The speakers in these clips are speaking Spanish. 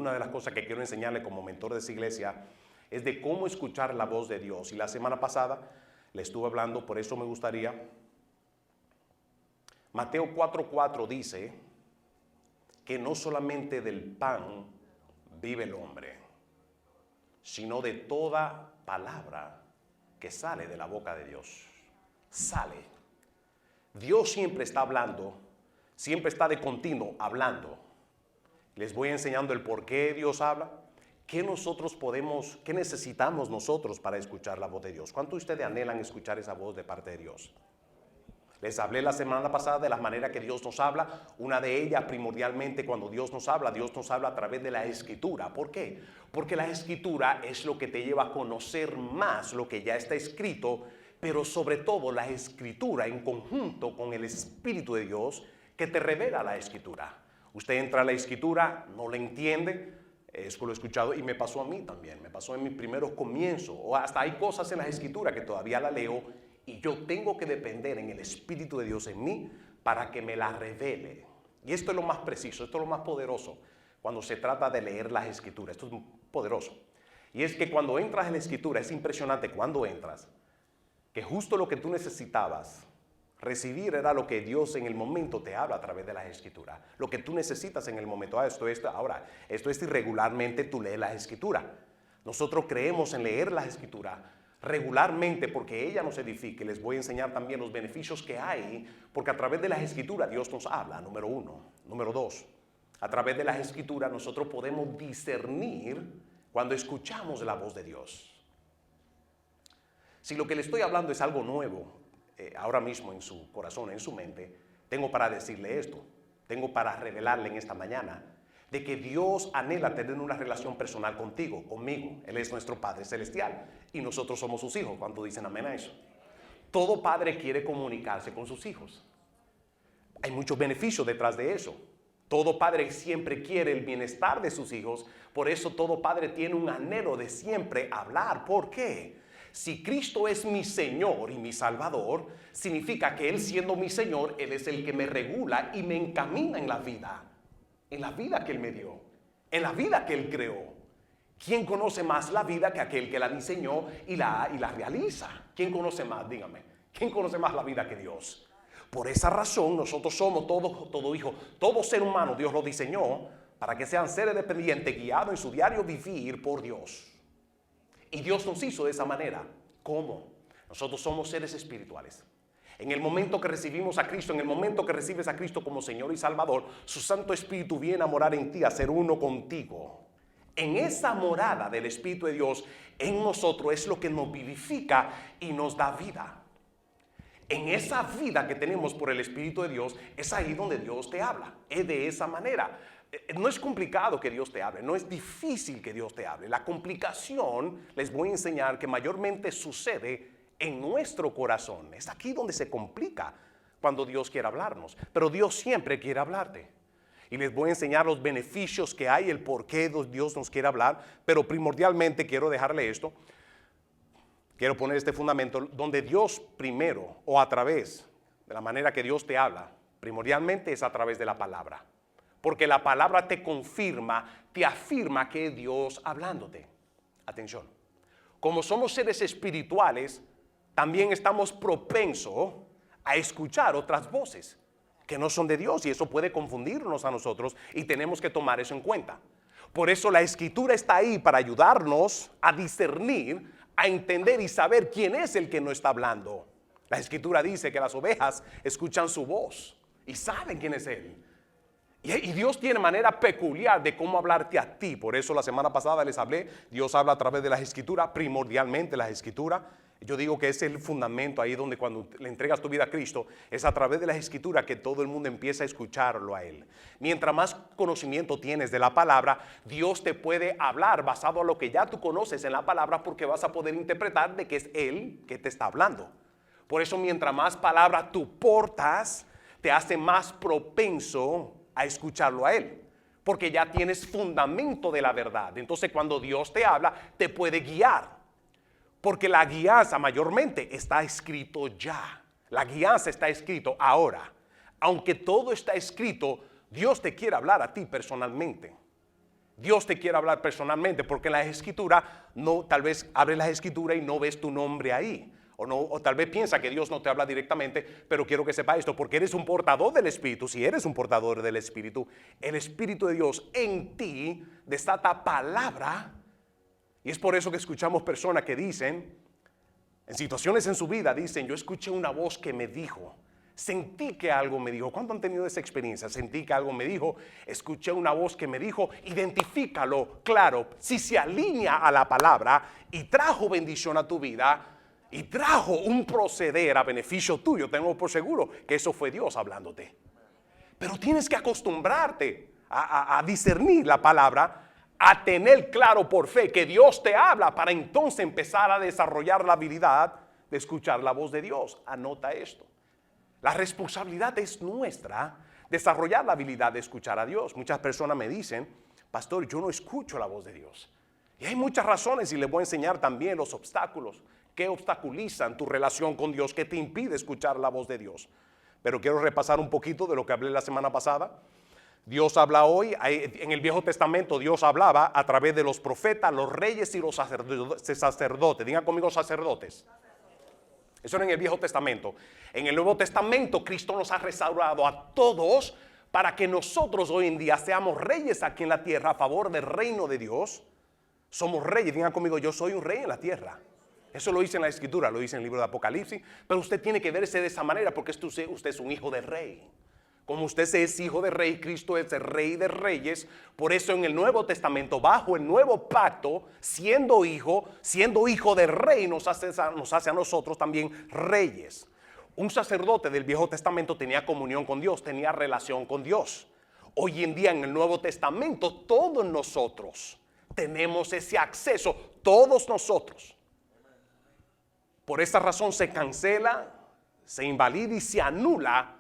Una de las cosas que quiero enseñarle como mentor de esa iglesia es de cómo escuchar la voz de Dios. Y la semana pasada le estuve hablando, por eso me gustaría. Mateo 4:4 dice que no solamente del pan vive el hombre, sino de toda palabra que sale de la boca de Dios. Sale. Dios siempre está hablando, siempre está de continuo hablando. Les voy enseñando el por qué Dios habla, qué necesitamos nosotros para escuchar la voz de Dios. ¿Cuánto ustedes anhelan escuchar esa voz de parte de Dios? Les hablé la semana pasada de la manera que Dios nos habla. Una de ellas, primordialmente, cuando Dios nos habla a través de la Escritura. ¿Por qué? Porque la Escritura es lo que te lleva a conocer más lo que ya está escrito, pero sobre todo la Escritura en conjunto con el Espíritu de Dios que te revela la Escritura. Usted entra a la Escritura, no la entiende, eso lo he escuchado y me pasó a mí también, me pasó en mis primeros comienzos, o hasta hay cosas en la Escritura que todavía la leo y yo tengo que depender en el Espíritu de Dios en mí para que me la revele. Y esto es lo más preciso, esto es lo más poderoso cuando se trata de leer las Escrituras, esto es poderoso. Y es que cuando entras en la Escritura, es impresionante cuando entras, que justo lo que tú necesitabas recibir era lo que Dios en el momento te habla a través de las Escrituras. Lo que tú necesitas en el momento. Esto es si regularmente tú lees las Escrituras. Nosotros creemos en leer las Escrituras regularmente porque ella nos edifica. Les voy a enseñar también los beneficios que hay, porque a través de las Escrituras Dios nos habla, número uno. Número dos, a través de las Escrituras nosotros podemos discernir cuando escuchamos la voz de Dios. Si lo que le estoy hablando es algo nuevo, ahora mismo en su corazón, en su mente, tengo para decirle esto, tengo para revelarle en esta mañana, de que Dios anhela tener una relación personal contigo, conmigo. Él es nuestro Padre Celestial y nosotros somos sus hijos. ¿Cuántos dicen amén a eso? Todo padre quiere comunicarse con sus hijos. Hay muchos beneficios detrás de eso. Todo padre siempre quiere el bienestar de sus hijos, por eso todo padre tiene un anhelo de siempre hablar. ¿Por qué? Si Cristo es mi Señor y mi Salvador, significa que Él siendo mi Señor, Él es el que me regula y me encamina en la vida que Él me dio, en la vida que Él creó. ¿Quién conoce más la vida que aquel que la diseñó y la realiza? ¿Quién conoce más? Dígame. ¿Quién conoce más la vida que Dios? Por esa razón nosotros somos todo hijo, todo ser humano Dios lo diseñó para que sean seres dependientes guiados en su diario vivir por Dios. Y Dios nos hizo de esa manera. ¿Cómo? Nosotros somos seres espirituales. En el momento que recibimos a Cristo, en el momento que recibes a Cristo como Señor y Salvador, su Santo Espíritu viene a morar en ti, a ser uno contigo. En esa morada del Espíritu de Dios en nosotros es lo que nos vivifica y nos da vida. En esa vida que tenemos por el Espíritu de Dios, es ahí donde Dios te habla. Es de esa manera. No es complicado que Dios te hable, no es difícil que Dios te hable. La complicación, les voy a enseñar que mayormente sucede en nuestro corazón. Es aquí donde se complica cuando Dios quiere hablarnos. Pero Dios siempre quiere hablarte. Y les voy a enseñar los beneficios que hay, el por qué Dios nos quiere hablar. Pero primordialmente quiero dejarle esto. Quiero poner este fundamento donde Dios primero o a través de la manera que Dios te habla, primordialmente es a través de la palabra. Porque la palabra te confirma, te afirma que es Dios hablándote. Atención. Como somos seres espirituales, también estamos propensos a escuchar otras voces que no son de Dios y eso puede confundirnos a nosotros y tenemos que tomar eso en cuenta. Por eso la Escritura está ahí para ayudarnos a discernir, a entender y saber quién es el que nos está hablando. La Escritura dice que las ovejas escuchan su voz y saben quién es Él. Y Dios tiene manera peculiar de cómo hablarte a ti. Por eso la semana pasada les hablé, Dios habla a través de las Escrituras, primordialmente las Escrituras. Yo digo que es el fundamento ahí donde cuando le entregas tu vida a Cristo, es a través de las Escrituras que todo el mundo empieza a escucharlo a Él. Mientras más conocimiento tienes de la palabra, Dios te puede hablar basado a lo que ya tú conoces en la palabra porque vas a poder interpretar de que es Él que te está hablando. Por eso mientras más palabra tú portas, te hace más propenso a escucharlo a Él, porque ya tienes fundamento de la verdad. Entonces cuando Dios te habla, te puede guiar, porque la guianza mayormente está escrito ya. La guianza está escrito ahora. Aunque todo está escrito, Dios te quiere hablar a ti personalmente. Dios te quiere hablar personalmente, porque en la escritura, no, tal vez abres la escritura y no ves tu nombre ahí. O tal vez piensa que Dios no te habla directamente, pero quiero que sepa esto, porque eres un portador del Espíritu. Si eres un portador del Espíritu, el Espíritu de Dios en ti desata palabra. Y es por eso que escuchamos personas que dicen, en situaciones en su vida, dicen, yo escuché una voz que me dijo, sentí que algo me dijo. ¿Cuánto han tenido esa experiencia? Sentí que algo me dijo, escuché una voz que me dijo. Identifícalo, claro, si se alinea a la palabra y trajo bendición a tu vida y trajo un proceder a beneficio tuyo, tengo por seguro que eso fue Dios hablándote. Pero tienes que acostumbrarte a discernir la palabra, a tener claro por fe que Dios te habla, para entonces empezar a desarrollar la habilidad de escuchar la voz de Dios. Anota esto. La responsabilidad es nuestra, desarrollar la habilidad de escuchar a Dios. Muchas personas me dicen, pastor, yo no escucho la voz de Dios. Y hay muchas razones, y les voy a enseñar también los obstáculos que obstaculizan tu relación con Dios, que te impide escuchar la voz de Dios. Pero quiero repasar un poquito de lo que hablé la semana pasada. Dios habla hoy, en el Viejo Testamento Dios hablaba a través de los profetas, los reyes y los sacerdotes. Digan conmigo sacerdotes. Eso era en el Viejo Testamento. En el Nuevo Testamento Cristo nos ha restaurado a todos para que nosotros hoy en día seamos reyes aquí en la tierra a favor del reino de Dios. Somos reyes. Digan conmigo, yo soy un rey en la tierra. Eso lo dice en la Escritura, lo dice en el libro de Apocalipsis. Pero usted tiene que verse de esa manera, porque usted es un hijo de rey. Como usted es hijo de rey, Cristo es el rey de reyes. Por eso en el Nuevo Testamento, bajo el nuevo pacto, siendo hijo de rey, nos hace a nosotros también reyes. Un sacerdote del Viejo Testamento tenía comunión con Dios, tenía relación con Dios. Hoy en día en el Nuevo Testamento todos nosotros tenemos ese acceso, todos nosotros. Por esta razón se cancela, se invalida y se anula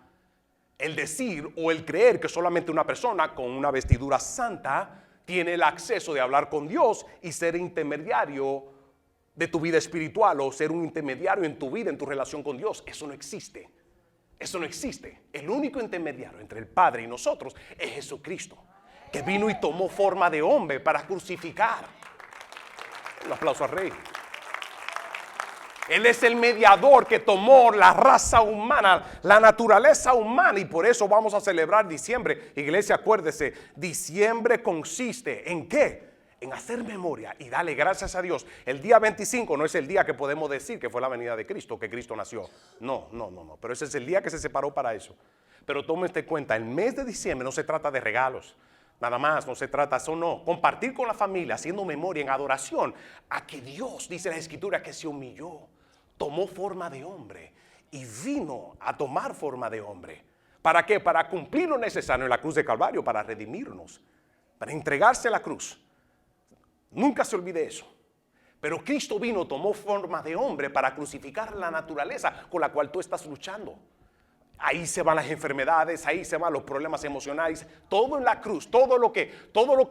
el decir o el creer que solamente una persona con una vestidura santa tiene el acceso de hablar con Dios y ser intermediario de tu vida espiritual, o ser un intermediario en tu vida, en tu relación con Dios. Eso no existe. Eso no existe. El único intermediario entre el Padre y nosotros es Jesucristo, que vino y tomó forma de hombre para crucificar. Un aplauso al Rey. Él es el mediador que tomó la raza humana, la naturaleza humana, y por eso vamos a celebrar diciembre. Iglesia, acuérdese, diciembre consiste ¿en qué? En hacer memoria y darle gracias a Dios. El día 25 no es el día que podemos decir que fue la venida de Cristo, que Cristo nació. No. Pero ese es el día que se separó para eso. Pero tómese cuenta, el mes de diciembre no se trata de regalos. Nada más, no se trata de eso, no. Compartir con la familia, haciendo memoria en adoración a que Dios, dice la Escritura, que se humilló, tomó forma de hombre y vino a tomar forma de hombre. ¿Para qué? Para cumplir lo necesario en la cruz de Calvario, para redimirnos, para entregarse a la cruz. Nunca se olvide eso. Pero Cristo vino, tomó forma de hombre para crucificar la naturaleza con la cual tú estás luchando. Ahí se van las enfermedades, ahí se van los problemas emocionales, todo en la cruz, todo lo que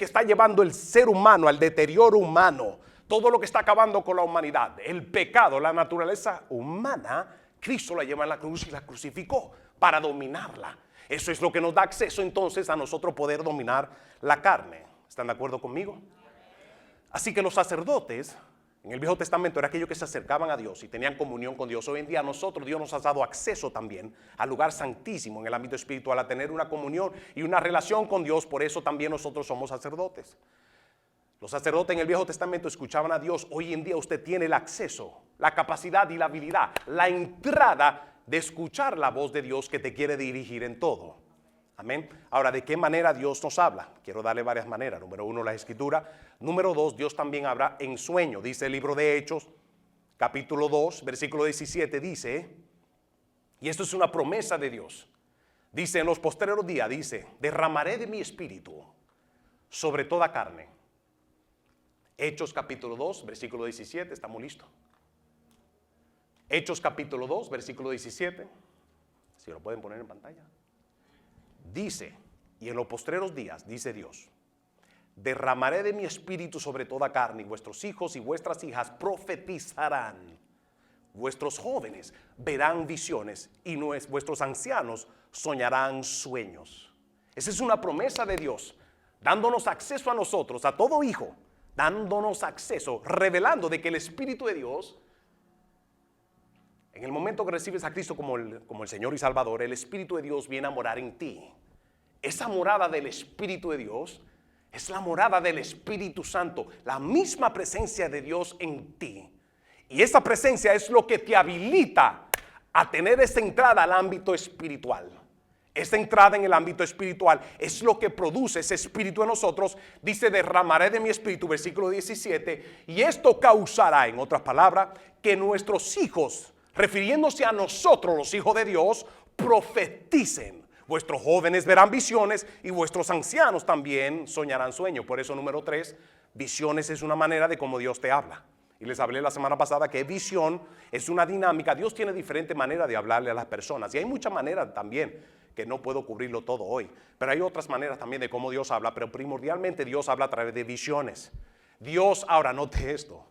está llevando el ser humano al deterioro humano, todo lo que está acabando con la humanidad, el pecado, la naturaleza humana, Cristo la lleva en la cruz y la crucificó para dominarla. Eso es lo que nos da acceso entonces a nosotros poder dominar la carne. ¿Están de acuerdo conmigo? Así que los sacerdotes en el Viejo Testamento eran aquellos que se acercaban a Dios y tenían comunión con Dios. Hoy en día a nosotros Dios nos ha dado acceso también al lugar santísimo en el ámbito espiritual, a tener una comunión y una relación con Dios. Por eso también nosotros somos sacerdotes. Los sacerdotes en el Viejo Testamento escuchaban a Dios. Hoy en día usted tiene el acceso, la capacidad y la habilidad, la entrada de escuchar la voz de Dios que te quiere dirigir en todo. Amén. Ahora, ¿de qué manera Dios nos habla? Quiero darle varias maneras. Número 1, la Escritura. Número 2, Dios también habla en sueño. Dice el libro de Hechos, capítulo 2, versículo 17, dice, y esto es una promesa de Dios. Dice, en los postreros días, dice, derramaré de mi espíritu sobre toda carne. Hechos capítulo 2, versículo 17, estamos listos. Hechos capítulo 2, versículo 17, si lo pueden poner en pantalla. Dice, y en los postreros días, dice Dios, derramaré de mi espíritu sobre toda carne, y vuestros hijos y vuestras hijas profetizarán. Vuestros jóvenes verán visiones y vuestros ancianos soñarán sueños. Esa es una promesa de Dios. dándonos acceso a nosotros, a todo hijo, dándonos acceso, revelando de que el Espíritu de Dios, en el momento que recibes a Cristo como el Señor y Salvador, el Espíritu de Dios viene a morar en ti. Esa morada del Espíritu de Dios es la morada del Espíritu Santo, la misma presencia de Dios en ti. Y esa presencia es lo que te habilita a tener esa entrada al ámbito espiritual. Esa entrada en el ámbito espiritual es lo que produce ese espíritu en nosotros. Dice, derramaré de mi espíritu, versículo 17, y esto causará, en otras palabras, que nuestros hijos, refiriéndose a nosotros, los hijos de Dios, profeticen. Vuestros jóvenes verán visiones y vuestros ancianos también soñarán sueños. Por eso, número 3, visiones es una manera de cómo Dios te habla. Y les hablé la semana pasada que visión es una dinámica. Dios tiene diferentes maneras de hablarle a las personas. Y hay muchas maneras también, que no puedo cubrirlo todo hoy. Pero hay otras maneras también de cómo Dios habla. Pero primordialmente Dios habla a través de visiones. Dios, ahora note esto.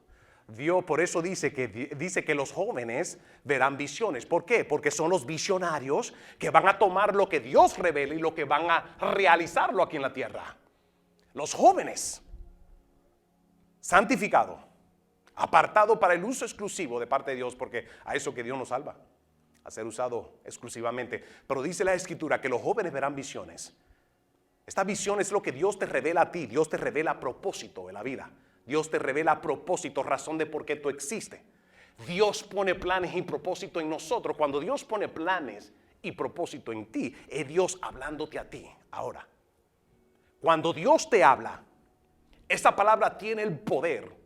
Dios por eso dice que los jóvenes verán visiones. ¿Por qué? Porque son los visionarios que van a tomar lo que Dios revela y lo que van a realizarlo aquí en la tierra. Los jóvenes, santificado, apartado para el uso exclusivo de parte de Dios, porque a eso que Dios nos salva, a ser usado exclusivamente. Pero dice la Escritura que los jóvenes verán visiones. Esta visión es lo que Dios te revela a ti. Dios te revela propósito de la vida. Dios te revela propósito, razón de por qué tú existes. Dios pone planes y propósito en nosotros. Cuando Dios pone planes y propósito en ti, es Dios hablándote a ti. Ahora, cuando Dios te habla, esa palabra tiene el poder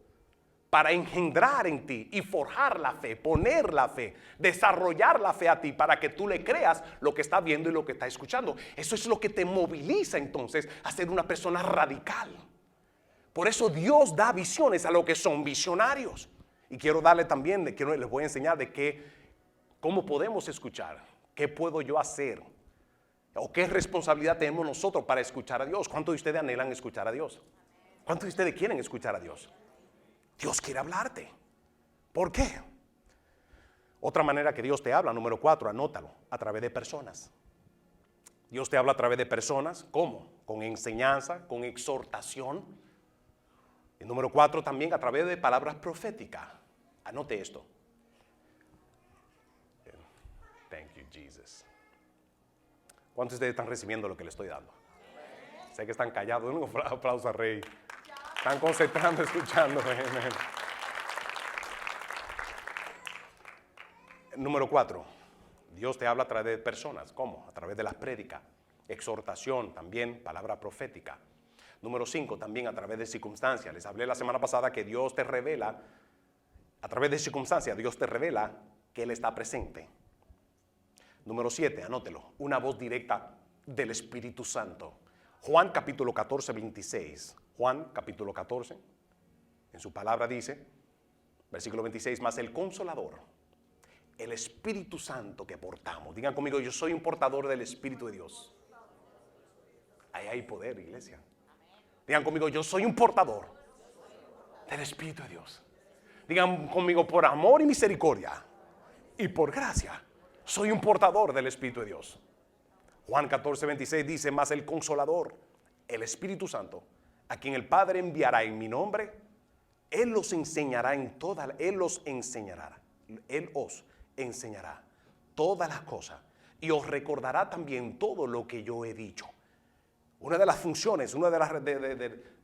para engendrar en ti y forjar la fe, poner la fe, desarrollar la fe a ti para que tú le creas lo que está viendo y lo que está escuchando. Eso es lo que te moviliza entonces a ser una persona radical. Por eso Dios da visiones a los que son visionarios. Y quiero darle también, les voy a enseñar cómo podemos escuchar, qué puedo yo hacer, o qué responsabilidad tenemos nosotros para escuchar a Dios. ¿Cuántos de ustedes anhelan escuchar a Dios? ¿Cuántos de ustedes quieren escuchar a Dios? Dios quiere hablarte. ¿Por qué? Otra manera que Dios te habla, número 4, anótalo, a través de personas. Dios te habla a través de personas. ¿Cómo? Con enseñanza, con exhortación. Y número 4 también a través de palabras proféticas. Anote esto. Thank you, Jesus. ¿Cuántos de ustedes están recibiendo lo que le estoy dando? Sé que están callados. Un aplauso a Rey. Están concentrando, escuchando. Número 4. Dios te habla a través de personas. ¿Cómo? A través de las prédicas. Exhortación también, palabra profética. Número 5, también a través de circunstancias. Les hablé la semana pasada que Dios te revela, a través de circunstancias, Dios te revela que Él está presente. Número 7, anótelo, una voz directa del Espíritu Santo. Juan capítulo 14, 26. Juan capítulo 14, en su palabra dice, versículo 26, más el Consolador, el Espíritu Santo que portamos. Digan conmigo, yo soy un portador del Espíritu de Dios. Ahí hay poder, iglesia. Digan conmigo, yo soy un portador del Espíritu de Dios. Digan conmigo, por amor y misericordia y por gracia, soy un portador del Espíritu de Dios. Juan 14, 26 dice, más el Consolador, el Espíritu Santo, a quien el Padre enviará en mi nombre, Él os enseñará Él os enseñará todas las cosas y os recordará también todo lo que yo he dicho. Una de las funciones, una de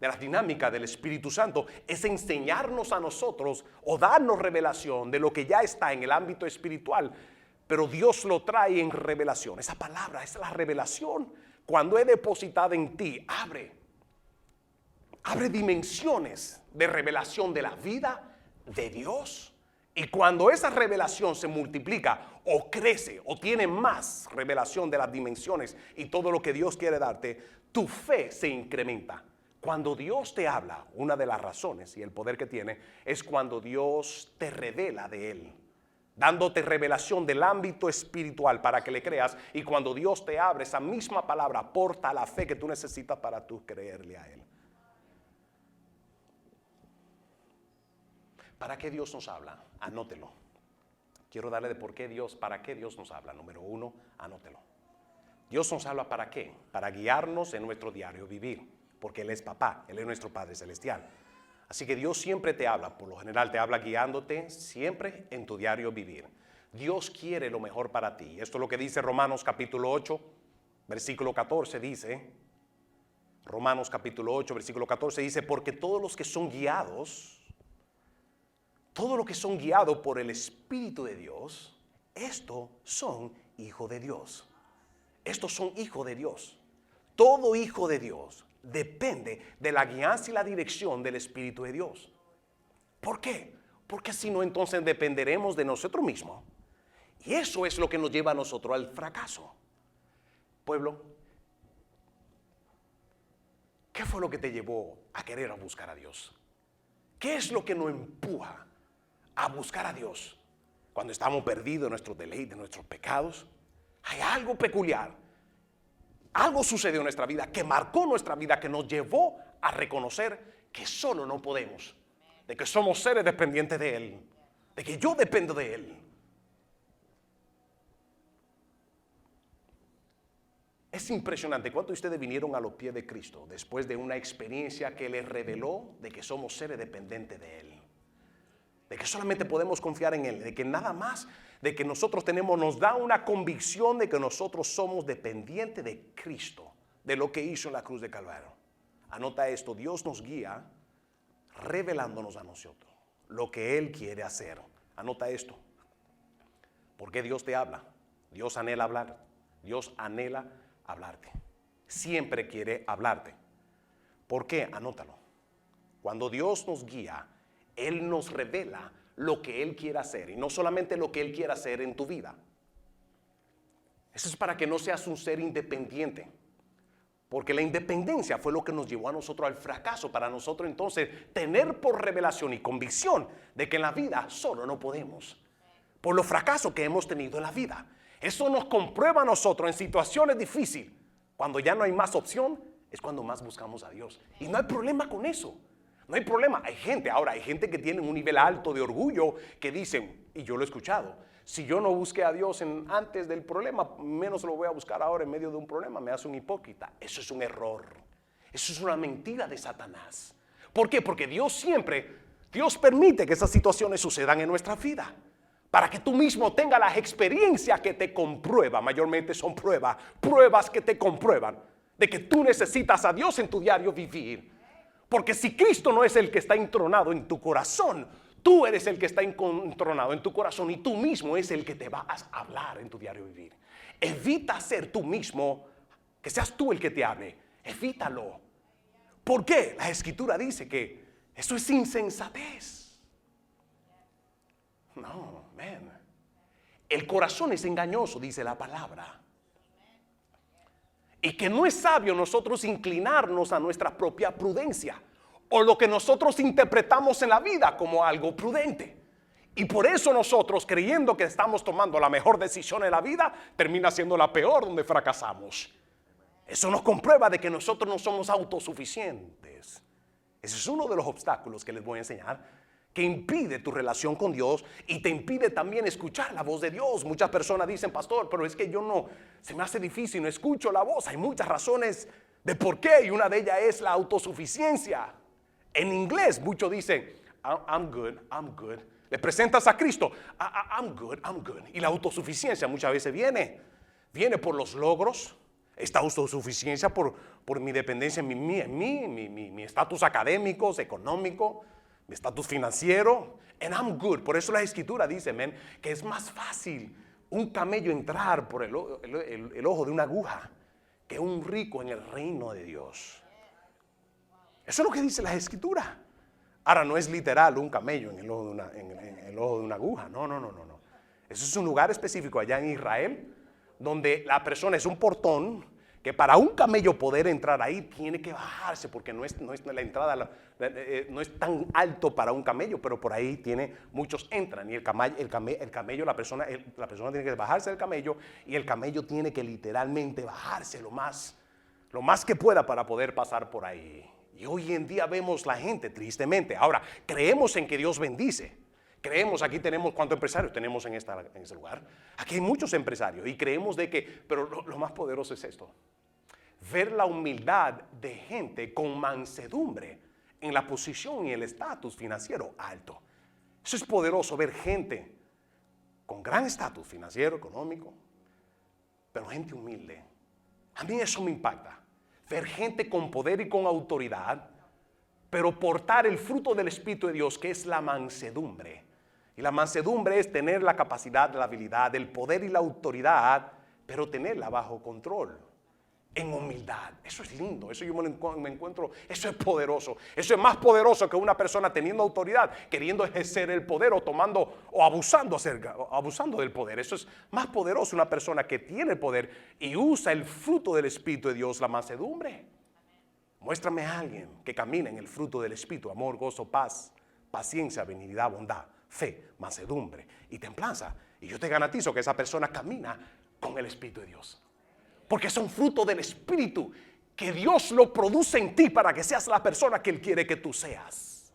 las dinámicas del Espíritu Santo es enseñarnos a nosotros o darnos revelación de lo que ya está en el ámbito espiritual, pero Dios lo trae en revelación. Esa palabra es la revelación. Cuando es depositada en ti, abre dimensiones de revelación de la vida de Dios. Y cuando esa revelación se multiplica o crece o tiene más revelación de las dimensiones y todo lo que Dios quiere darte, tu fe se incrementa. Cuando Dios te habla, una de las razones y el poder que tiene es cuando Dios te revela de Él, dándote revelación del ámbito espiritual para que le creas. Y cuando Dios te abre, esa misma palabra aporta la fe que tú necesitas para tú creerle a Él. ¿Para qué Dios nos habla? Anótelo. Quiero darle de para qué Dios nos habla. Número 1, anótelo. Dios nos habla ¿para qué? Para guiarnos en nuestro diario vivir. porque Él es papá, Él es nuestro Padre Celestial. Así que Dios siempre te habla, por lo general te habla guiándote siempre en tu diario vivir. Dios quiere lo mejor para ti. Esto es lo que dice Romanos capítulo 8, versículo 14, dice, Romanos capítulo 8, versículo 14 dice, porque todos los que son guiados, todos los que son guiados por el Espíritu de Dios, estos son hijos de Dios. Estos son hijos de Dios. Todo hijo de Dios depende de la guianza y la dirección del Espíritu de Dios. ¿Por qué? Porque si no, entonces dependeremos de nosotros mismos. Y eso es lo que nos lleva a nosotros al fracaso. Pueblo, ¿qué fue lo que te llevó a querer a buscar a Dios? ¿Qué es lo que nos empuja a buscar a Dios? Cuando estamos perdidos en nuestros deleites, en nuestros pecados, hay algo peculiar. Algo sucedió en nuestra vida que marcó nuestra vida, que nos llevó a reconocer que solo no podemos, de que somos seres dependientes de Él, de que yo dependo de Él. Es impresionante cuánto ustedes vinieron a los pies de Cristo después de una experiencia que les reveló de que somos seres dependientes de Él, de que solamente podemos confiar en Él, de que nada más de que nosotros tenemos nos da una convicción de que nosotros somos dependientes de Cristo, de lo que hizo en la cruz de Calvario. Anota esto, Dios nos guía revelándonos a nosotros lo que Él quiere hacer. Anota esto, porque Dios te habla, Dios anhela hablar, Dios anhela hablarte, siempre quiere hablarte. ¿Por qué? Anótalo. Cuando Dios nos guía, Él nos revela lo que Él quiere hacer, y no solamente lo que Él quiere hacer en tu vida. Eso es para que no seas un ser independiente, porque la independencia fue lo que nos llevó a nosotros al fracaso, para nosotros entonces tener por revelación y convicción de que en la vida solo no podemos, por los fracasos que hemos tenido en la vida. Eso nos comprueba a nosotros en situaciones difíciles. Cuando ya no hay más opción, es cuando más buscamos a Dios. Y no hay problema con eso. No hay problema. Hay gente que tiene un nivel alto de orgullo que dicen, y yo lo he escuchado, si yo no busqué a Dios antes del problema, menos lo voy a buscar ahora en medio de un problema, me hace un hipócrita. Eso es un error. Eso es una mentira de Satanás. ¿Por qué? Porque Dios permite que esas situaciones sucedan en nuestra vida, para que tú mismo tengas las experiencias que te comprueban. Mayormente son pruebas que te comprueban de que tú necesitas a Dios en tu diario vivir. Porque si Cristo no es el que está entronado en tu corazón, tú eres el que está entronado en tu corazón, y tú mismo es el que te vas a hablar en tu diario vivir. Evita ser tú mismo, que seas tú el que te hable. Evítalo. ¿Por qué? La Escritura dice que eso es insensatez. No, man. El corazón es engañoso, dice la palabra. Y que no es sabio nosotros inclinarnos a nuestra propia prudencia, o lo que nosotros interpretamos en la vida como algo prudente. Y por eso nosotros, creyendo que estamos tomando la mejor decisión en la vida, termina siendo la peor, donde fracasamos. Eso nos comprueba de que nosotros no somos autosuficientes. Ese es uno de los obstáculos que les voy a enseñar, que impide tu relación con Dios y te impide también escuchar la voz de Dios. Muchas personas dicen, pastor, pero es que yo no, se me hace difícil, no escucho la voz. Hay muchas razones de por qué, y una de ellas es la autosuficiencia. En inglés muchos dicen, I'm good. Le presentas a Cristo, I'm good. Y la autosuficiencia muchas veces viene por los logros. Esta autosuficiencia por mi dependencia en mi estatus académico, económico, mi estatus financiero, and I'm good. Por eso la Escritura dice, que es más fácil un camello entrar por el ojo de una aguja que un rico en el reino de Dios. Eso es lo que dice la Escritura. Ahora, no es literal un camello en el ojo de una aguja. No. Eso es un lugar específico allá en Israel, donde la persona es un portón, que para un camello poder entrar ahí tiene que bajarse, porque no es la entrada, no es tan alto para un camello, pero por ahí muchos entran, y el camello, la persona tiene que bajarse del camello, y el camello tiene que literalmente bajarse lo más que pueda para poder pasar por ahí. Y hoy en día vemos la gente, tristemente. Ahora, creemos en que Dios bendice. Creemos, aquí tenemos, ¿cuántos empresarios tenemos en este lugar? Aquí hay muchos empresarios y creemos de que, pero lo más poderoso es esto. ver la humildad de gente con mansedumbre en la posición y el estatus financiero alto. Eso es poderoso, ver gente con gran estatus financiero, económico, pero gente humilde. A mí eso me impacta. Ver gente con poder y con autoridad, pero portar el fruto del Espíritu de Dios, que es la mansedumbre. Y la mansedumbre es tener la capacidad, la habilidad, el poder y la autoridad, pero tenerla bajo control, en humildad. Eso es lindo, eso yo me encuentro, eso es poderoso. Eso es más poderoso que una persona teniendo autoridad, queriendo ejercer el poder o tomando o abusando del poder. Eso es más poderoso una persona que tiene el poder y usa el fruto del Espíritu de Dios, la mansedumbre. Muéstrame a alguien que camine en el fruto del Espíritu: amor, gozo, paz, paciencia, benignidad, bondad, fe, mansedumbre y templanza. Y yo te garantizo que esa persona camina con el Espíritu de Dios. Porque son fruto del Espíritu que Dios lo produce en ti para que seas la persona que Él quiere que tú seas.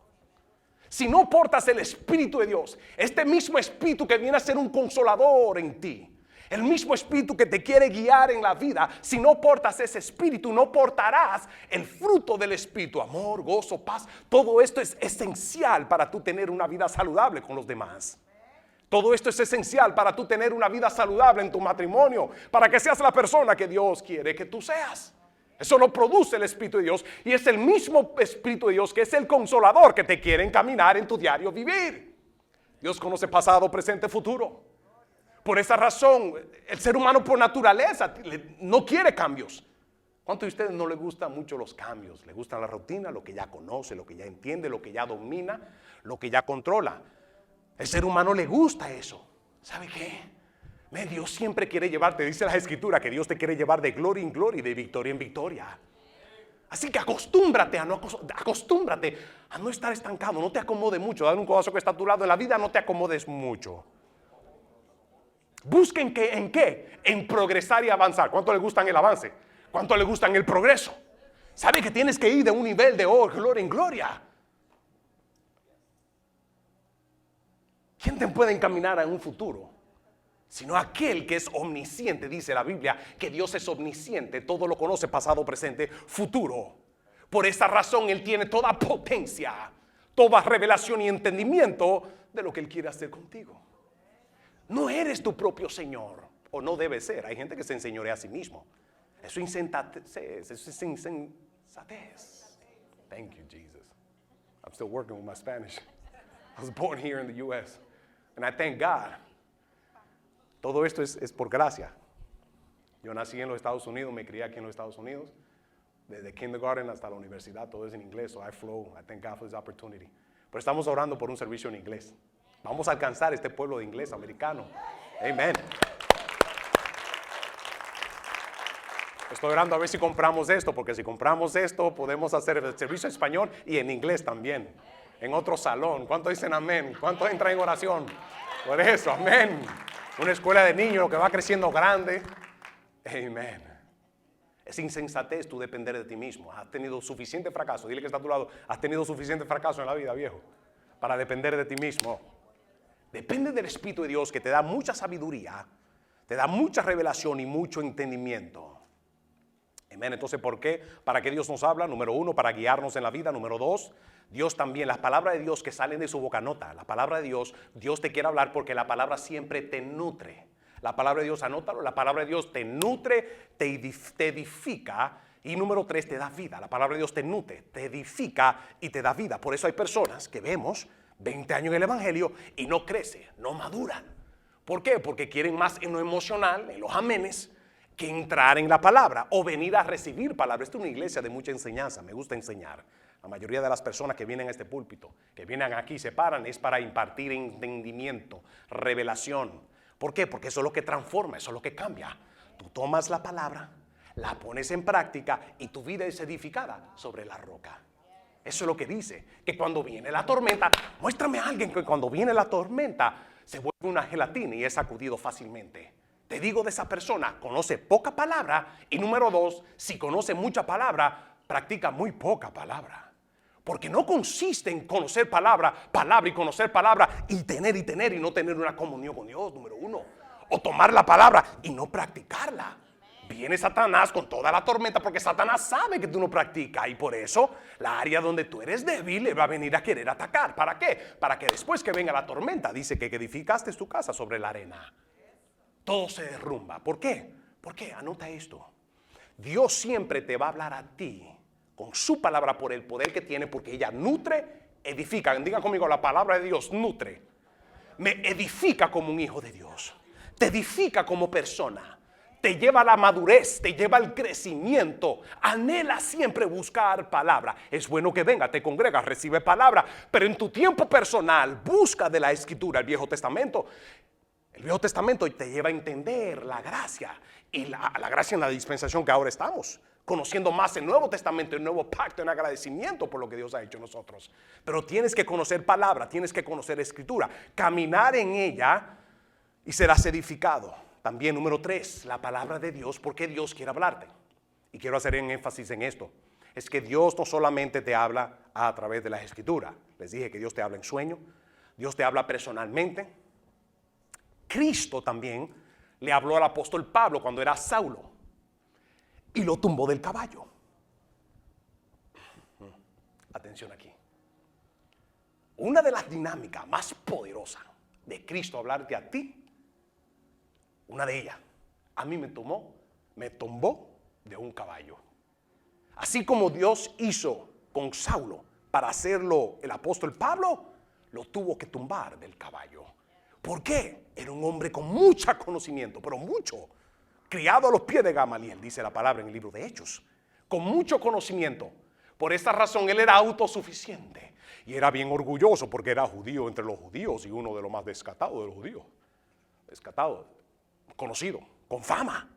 Si no portas el Espíritu de Dios, este mismo Espíritu que viene a ser un consolador en ti, el mismo Espíritu que te quiere guiar en la vida, si no portas ese Espíritu, no portarás el fruto del Espíritu: amor, gozo, paz. Todo esto es esencial para tú tener una vida saludable con los demás. Todo esto es esencial para tú tener una vida saludable en tu matrimonio, para que seas la persona que Dios quiere que tú seas. Eso lo produce el Espíritu de Dios, y es el mismo Espíritu de Dios que es el consolador que te quiere encaminar en tu diario vivir. Dios conoce pasado, presente, futuro. Por esa razón, el ser humano por naturaleza no quiere cambios. ¿Cuántos de ustedes no les gustan mucho los cambios? Le gustan la rutina, lo que ya conoce, lo que ya entiende, lo que ya domina, lo que ya controla. El ser humano le gusta eso. ¿Sabe qué? Dios siempre quiere llevarte, dice la Escritura, que Dios te quiere llevar de gloria en gloria y de victoria en victoria. Así que acostúmbrate a no estar estancado. No te acomodes mucho. Dale un codazo que está a tu lado. En la vida no te acomodes mucho. Busquen ¿en qué? En progresar y avanzar. ¿Cuánto le gustan el avance? ¿Cuánto le gustan el progreso? ¿Sabe que tienes que ir de un nivel de gloria en gloria? ¿Quién te puede encaminar a un futuro? Sino aquel que es omnisciente. Dice la Biblia que Dios es omnisciente, todo lo conoce, pasado, presente, futuro. Por esa razón Él tiene toda potencia, toda revelación y entendimiento de lo que Él quiere hacer contigo. No eres tu propio Señor, o no debe ser. Hay gente que se enseñorea a sí mismo. Eso es insensatez. Thank you, Jesus. I'm still working with my Spanish. I was born here in the U.S. and I thank God. Todo esto es por gracia. Yo nací en los Estados Unidos, me crié aquí en los Estados Unidos. Desde kindergarten hasta la universidad, todo es en inglés. So I flow. I thank God for this opportunity. Pero estamos orando por un servicio en inglés. Vamos a alcanzar este pueblo de inglés americano. Amen. Estoy orando a ver si compramos esto, porque si compramos esto podemos hacer el servicio en español y en inglés también. En otro salón. ¿Cuántos dicen amén? ¿Cuántos entran en oración? Por eso, amén. Una escuela de niños que va creciendo grande. Amén. Es insensatez tú depender de ti mismo. Has tenido suficiente fracaso. Dile que está a tu lado. Has tenido suficiente fracaso en la vida, viejo, para depender de ti mismo. Depende del Espíritu de Dios, que te da mucha sabiduría, te da mucha revelación y mucho entendimiento. Amén. Entonces, ¿por qué? ¿Para qué Dios nos habla? Número 1, para guiarnos en la vida. Número 2, Dios también, las palabras de Dios que salen de su boca, nota, la palabra de Dios, Dios te quiere hablar porque la palabra siempre te nutre. La palabra de Dios, anótalo, la palabra de Dios te nutre, te edifica. Y número 3, te da vida. La palabra de Dios te nutre, te edifica y te da vida. Por eso hay personas que vemos 20 años en el Evangelio y no crecen, no maduran. ¿Por qué? Porque quieren más en lo emocional, en los amenes, que entrar en la palabra o venir a recibir palabra. Esta es una iglesia de mucha enseñanza, me gusta enseñar. La mayoría de las personas que vienen a este púlpito, que vienen aquí, se paran, es para impartir entendimiento, revelación. ¿Por qué? Porque eso es lo que transforma, eso es lo que cambia. Tú tomas la palabra, la pones en práctica y tu vida es edificada sobre la roca. Eso es lo que dice, que cuando viene la tormenta, muéstrame a alguien que cuando viene la tormenta se vuelve una gelatina y es sacudido fácilmente. Te digo de esa persona, conoce poca palabra, y número 2, si conoce mucha palabra, practica muy poca palabra. Porque no consiste en conocer palabra y conocer palabra y tener y no tener una comunión con Dios, número 1. O tomar la palabra y no practicarla. viene Satanás con toda la tormenta, porque Satanás sabe que tú no practicas, y por eso la área donde tú eres débil le va a venir a querer atacar. ¿Para qué? Para que después que venga la tormenta, dice que edificaste tu casa sobre la arena, todo se derrumba. ¿Por qué? Porque anota esto: Dios siempre te va a hablar a ti con su palabra por el poder que tiene, porque ella nutre, edifica. Digan conmigo, la palabra de Dios nutre, me edifica como un hijo de Dios, te edifica como persona, te lleva a la madurez, te lleva al crecimiento. Anhela siempre buscar palabra. Es bueno que venga, te congregas, recibe palabra, pero en tu tiempo personal busca de la Escritura. El Viejo Testamento te lleva a entender la gracia, y la gracia en la dispensación que ahora estamos conociendo más el Nuevo Testamento, el nuevo pacto, en agradecimiento por lo que Dios ha hecho en nosotros. Pero tienes que conocer palabra, tienes que conocer Escritura, caminar en ella y serás edificado. También número 3, la palabra de Dios. ¿Por qué Dios quiere hablarte? Y quiero hacer énfasis en esto. Es que Dios no solamente te habla a través de la Escritura. Les dije que Dios te habla en sueño, Dios te habla personalmente. Cristo también le habló al apóstol Pablo cuando era Saulo y lo tumbó del caballo. Atención aquí. Una de las dinámicas más poderosas de Cristo hablarte a ti, una de ellas, a mí me tumbó de un caballo. Así como Dios hizo con Saulo para hacerlo el apóstol Pablo, lo tuvo que tumbar del caballo. ¿Por qué? Era un hombre con mucho conocimiento, pero mucho. Criado a los pies de Gamaliel, dice la palabra en el libro de Hechos. Con mucho conocimiento. Por esta razón él era autosuficiente. Y era bien orgulloso porque era judío entre los judíos y uno de los más descatados de los judíos. Descatado, conocido, con fama.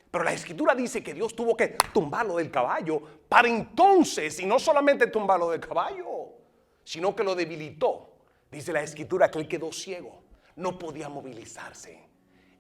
Pero la Escritura dice que Dios tuvo que tumbarlo del caballo para entonces, y no solamente tumbarlo del caballo, sino que lo debilitó. Dice la Escritura que él quedó ciego, no podía movilizarse.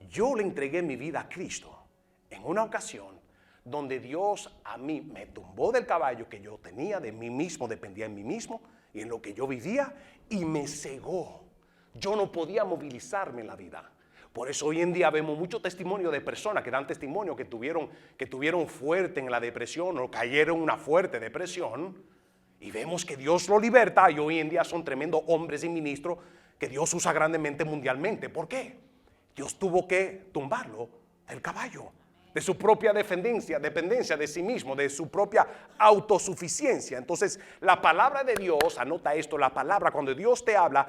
Yo le entregué mi vida a Cristo en una ocasión donde Dios a mí me tumbó del caballo que yo tenía, de mí mismo, dependía de mí mismo y en lo que yo vivía, y me cegó. Yo no podía movilizarme en la vida. Por eso hoy en día vemos mucho testimonio de personas que dan testimonio que tuvieron fuerte en la depresión o cayeron en una fuerte depresión, y vemos que Dios lo liberta, y hoy en día son tremendos hombres y ministros que Dios usa grandemente mundialmente. ¿Por qué? Dios tuvo que tumbarlo del caballo, de su propia dependencia de sí mismo, de su propia autosuficiencia. Entonces, la palabra de Dios, anota esto, la palabra, cuando Dios te habla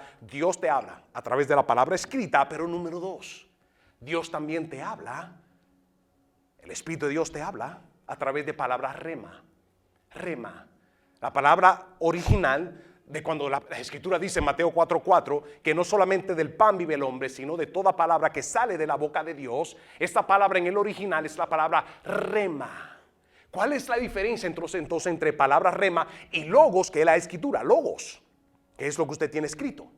a través de la palabra escrita, pero número 2, Dios también te habla, el Espíritu de Dios te habla a través de palabras rema. Rema, la palabra original de cuando la Escritura dice en Mateo 4:4 que no solamente del pan vive el hombre, sino de toda palabra que sale de la boca de Dios. Esta palabra en el original es la palabra rema. ¿Cuál es la diferencia entonces entre palabra rema y logos, que es la Escritura? Logos, que es lo que usted tiene escrito.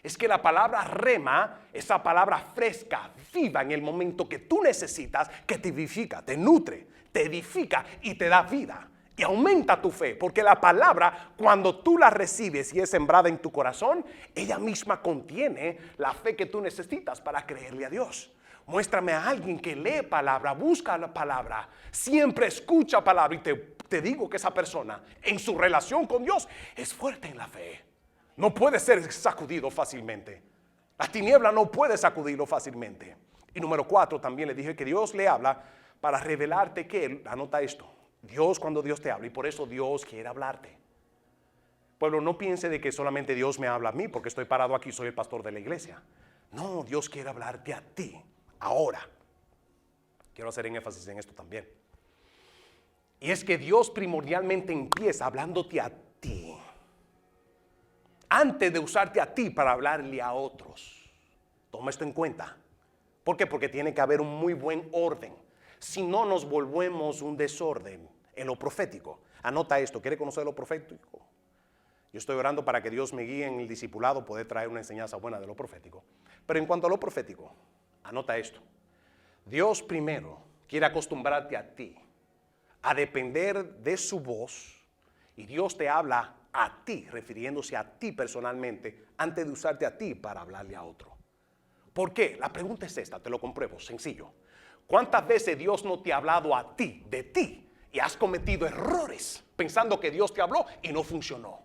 Es que la palabra rema, esa palabra fresca, viva en el momento que tú necesitas, que te vivifica, te nutre, te edifica y te da vida. Y aumenta tu fe, porque la palabra, cuando tú la recibes y es sembrada en tu corazón, ella misma contiene la fe que tú necesitas para creerle a Dios. Muéstrame a alguien que lee palabra, busca la palabra, siempre escucha palabra, y te digo que esa persona en su relación con Dios es fuerte en la fe. No puede ser sacudido fácilmente. La tiniebla no puede sacudirlo fácilmente. Y número 4, también le dije que Dios le habla para revelarte que, anota esto, Dios, cuando Dios te habla, y por eso Dios quiere hablarte. Pueblo, no piense de que solamente Dios me habla a mí porque estoy parado aquí, soy el pastor de la iglesia. No, Dios quiere hablarte a ti, ahora. Quiero hacer énfasis en esto también. Y es que Dios primordialmente empieza hablándote a ti, antes de usarte a ti para hablarle a otros. Toma esto en cuenta. ¿Por qué? Porque tiene que haber un muy buen orden. Si no, nos volvemos un desorden en lo profético. Anota esto, ¿quiere conocer lo profético? Yo estoy orando para que Dios me guíe en el discipulado, poder traer una enseñanza buena de lo profético. Pero en cuanto a lo profético, anota esto. Dios primero quiere acostumbrarte a ti a depender de su voz, y Dios te habla a ti, refiriéndose a ti personalmente, antes de usarte a ti para hablarle a otro. ¿Por qué? La pregunta es esta, te lo compruebo, sencillo. ¿Cuántas veces Dios no te ha hablado a ti, de ti, y has cometido errores pensando que Dios te habló y no funcionó?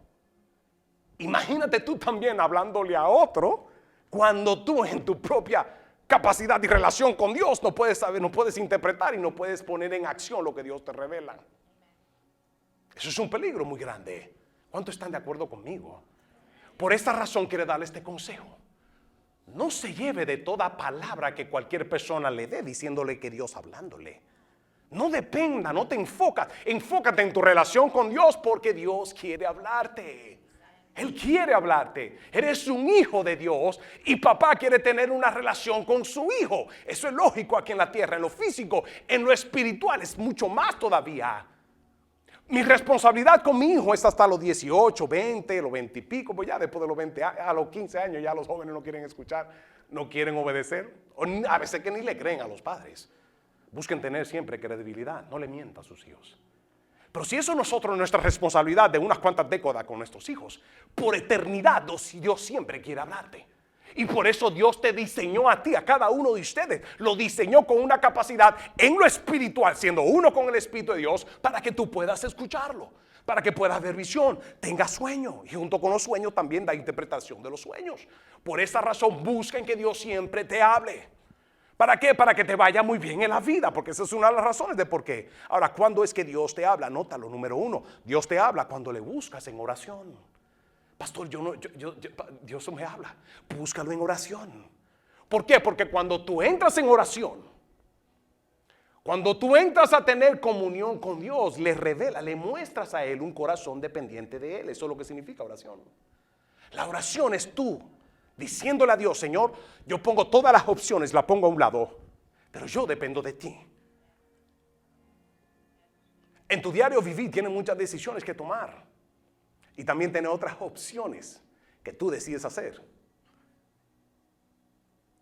Imagínate tú también hablándole a otro cuando tú en tu propia capacidad y relación con Dios no puedes saber, no puedes interpretar y no puedes poner en acción lo que Dios te revela. Eso es un peligro muy grande. ¿Cuántos están de acuerdo conmigo? Por esta razón quiero darle este consejo. No se lleve de toda palabra que cualquier persona le dé diciéndole que Dios hablándole. No dependa, no te enfocas. Enfócate en tu relación con Dios porque Dios quiere hablarte. Él quiere hablarte. Eres un hijo de Dios y papá quiere tener una relación con su hijo. Eso es lógico aquí en la tierra, en lo físico, en lo espiritual es mucho más todavía. Mi responsabilidad con mi hijo es hasta los 18, 20, los 20 y pico, pues ya después de los 20, a los 15 años ya los jóvenes no quieren escuchar, no quieren obedecer, o a veces que ni le creen a los padres. Busquen tener siempre credibilidad, no le mientan a sus hijos. Pero si eso nosotros, nuestra responsabilidad de unas cuantas décadas con nuestros hijos, por eternidad Dios siempre quiere hablarte. Y por eso Dios te diseñó a ti, a cada uno de ustedes, lo diseñó con una capacidad en lo espiritual, siendo uno con el Espíritu de Dios, para que tú puedas escucharlo, para que puedas ver visión, tengas sueño, y junto con los sueños también da interpretación de los sueños. Por esa razón busquen que Dios siempre te hable. ¿Para qué? Para que te vaya muy bien en la vida, porque esa es una de las razones de por qué. Ahora, ¿cuándo es que Dios te habla? Anótalo, número uno, Dios te habla cuando le buscas en oración. Pastor, Dios me habla. Búscalo en oración. ¿Por qué? Porque cuando tú entras en oración, cuando tú entras a tener comunión con Dios, le revela, le muestras a Él un corazón dependiente de Él. Eso es lo que significa oración. La oración es tú diciéndole a Dios, Señor, yo pongo todas las opciones, las pongo a un lado, pero yo dependo de ti. En tu diario vivir tienes muchas decisiones que tomar. Y también tiene otras opciones que tú decides hacer.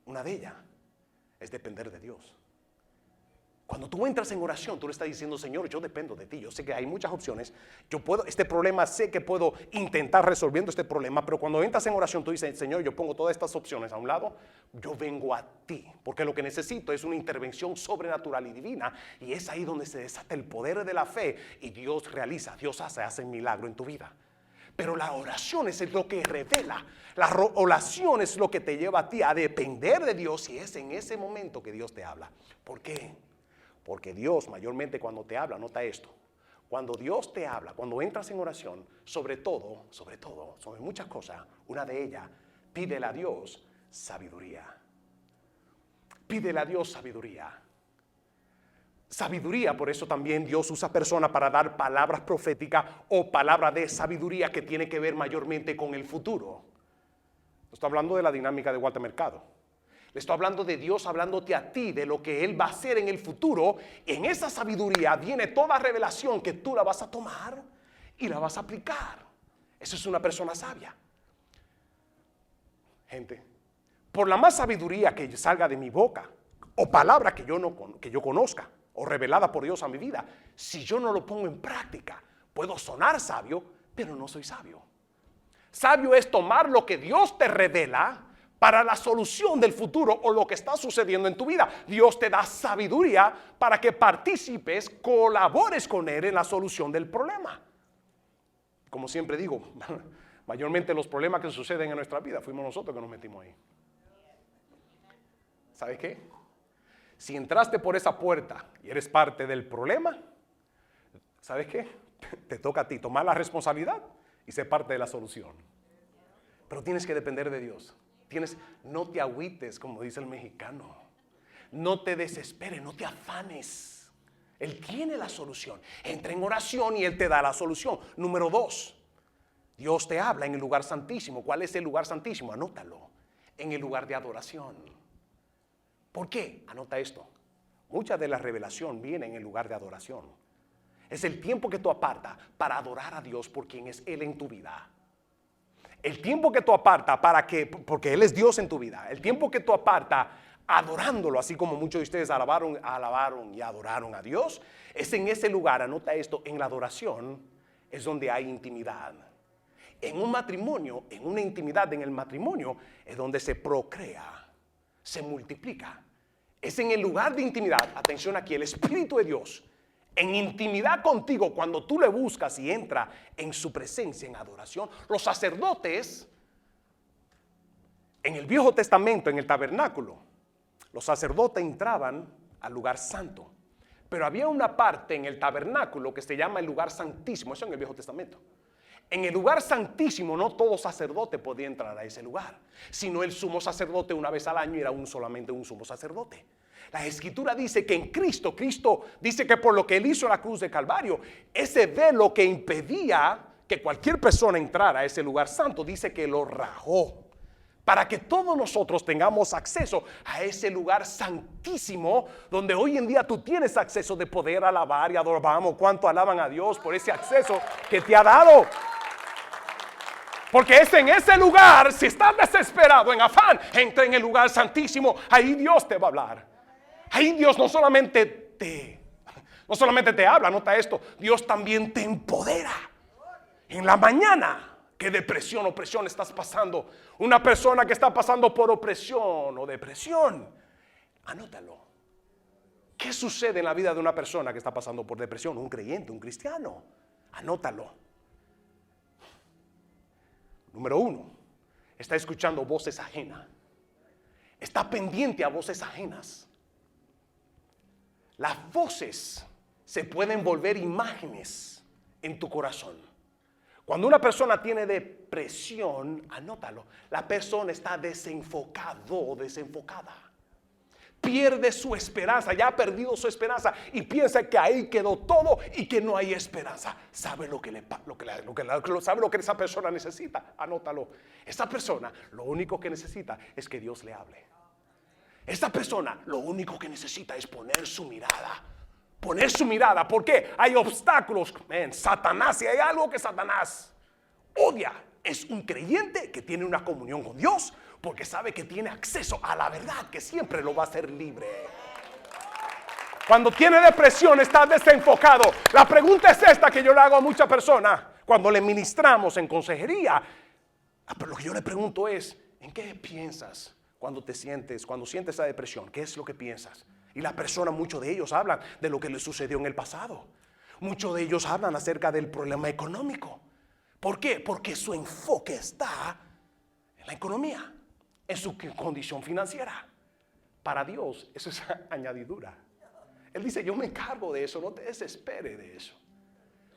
Una de ellas es depender de Dios. Cuando tú entras en oración, tú le estás diciendo, Señor, yo dependo de ti. Yo sé que hay muchas opciones. Yo puedo, este problema, sé que puedo intentar resolviendo este problema, pero cuando entras en oración, tú dices, Señor, yo pongo todas estas opciones a un lado. Yo vengo a ti, porque lo que necesito es una intervención sobrenatural y divina. Y es ahí donde se desata el poder de la fe y Dios realiza, Dios hace un milagro en tu vida. Pero la oración es lo que revela. La oración es lo que te lleva a ti a depender de Dios y es en ese momento que Dios te habla. ¿Por qué? Porque Dios mayormente cuando te habla, nota esto. Cuando Dios te habla, cuando entras en oración, sobre todo, sobre muchas cosas, una de ellas, pídele a Dios sabiduría. Pídele a Dios sabiduría. Sabiduría, por eso también Dios usa personas para dar palabras proféticas o palabras de sabiduría que tiene que ver mayormente con el futuro. No estoy hablando de la dinámica de Walter Mercado. Le estoy hablando de Dios hablándote a ti de lo que Él va a hacer en el futuro. En esa sabiduría viene toda revelación que tú la vas a tomar y la vas a aplicar. Eso es una persona sabia. Gente, por la más sabiduría que salga de mi boca o palabra que yo conozca, o revelada por Dios a mi vida, si yo no lo pongo en práctica, puedo sonar sabio, pero no soy sabio. Sabio es tomar lo que Dios te revela para la solución del futuro o lo que está sucediendo en tu vida. Dios te da sabiduría para que participes, colabores con Él en la solución del problema. Como siempre digo, mayormente los problemas que suceden en nuestra vida fuimos nosotros que nos metimos ahí. ¿Sabes qué? Si entraste por esa puerta y eres parte del problema, ¿sabes qué? Te toca a ti tomar la responsabilidad y ser parte de la solución. Pero tienes que depender de Dios. No te agüites, como dice el mexicano. No te desesperes, no te afanes. Él tiene la solución. Entra en oración y Él te da la solución. Número 2, Dios te habla en el lugar santísimo. ¿Cuál es el lugar santísimo? Anótalo. En el lugar de adoración. ¿Por qué? Anota esto. Mucha de la revelación viene en el lugar de adoración. Es el tiempo que tú apartas para adorar a Dios por quien es Él en tu vida. El tiempo que tú apartas porque Él es Dios en tu vida. El tiempo que tú apartas adorándolo, así como muchos de ustedes alabaron y adoraron a Dios. Es en ese lugar, anota esto, en la adoración es donde hay intimidad. En un matrimonio, en una intimidad en el matrimonio, es donde se procrea, se multiplica Es en el lugar de intimidad, atención aquí, el Espíritu de Dios, en intimidad contigo, cuando tú le buscas y entra en su presencia en adoración. Los sacerdotes, en el Viejo Testamento, en el tabernáculo, los sacerdotes entraban al lugar santo. Pero había una parte en el tabernáculo que se llama el lugar santísimo, eso en el Viejo Testamento. En el lugar santísimo no todo sacerdote podía entrar a ese lugar, sino el sumo sacerdote una vez al año era solamente un sumo sacerdote. La Escritura dice que en Cristo dice que por lo que Él hizo en la cruz de Calvario, ese velo que impedía que cualquier persona entrara a ese lugar santo, dice que lo rajó. Para que todos nosotros tengamos acceso a ese lugar santísimo, donde hoy en día tú tienes acceso de poder alabar y adorar. Vamos, cuánto alaban a Dios por ese acceso que te ha dado. Porque es en ese lugar, si estás desesperado, en afán, entra en el lugar santísimo. Ahí Dios te va a hablar. Ahí Dios no solamente te habla, nota esto, Dios también te empodera. En la mañana, ¿qué depresión, opresión estás pasando? Una persona que está pasando por opresión o depresión, anótalo. ¿Qué sucede en la vida de una persona que está pasando por depresión? Un creyente, un cristiano. Anótalo. Número 1, está escuchando voces ajenas. Está pendiente a voces ajenas. Las voces se pueden volver imágenes en tu corazón. Cuando una persona tiene depresión, anótalo, la persona está desenfocado o desenfocada. Pierde su esperanza, ya ha perdido su esperanza y piensa que ahí quedó todo y que no hay esperanza. ¿Sabe lo que esa persona necesita? Anótalo. Esa persona lo único que necesita es que Dios le hable. Esta persona lo único que necesita es poner su mirada. Poner su mirada. ¿Por qué? Hay obstáculos. Satanás, si hay algo que Satanás odia, es un creyente que tiene una comunión con Dios, porque sabe que tiene acceso a la verdad, que siempre lo va a hacer libre. Cuando tiene depresión, está desenfocado. La pregunta es esta que yo le hago a muchas personas cuando le ministramos en consejería. Pero lo que yo le pregunto es, ¿en qué piensas cuando sientes esa depresión? ¿Qué es lo que piensas? Y la persona, muchos de ellos hablan de lo que les sucedió en el pasado. Muchos de ellos hablan acerca del problema económico. ¿Por qué? Porque su enfoque está en la economía, en su condición financiera. Para Dios eso es añadidura. Él dice, yo me encargo de eso, no te desesperes de eso.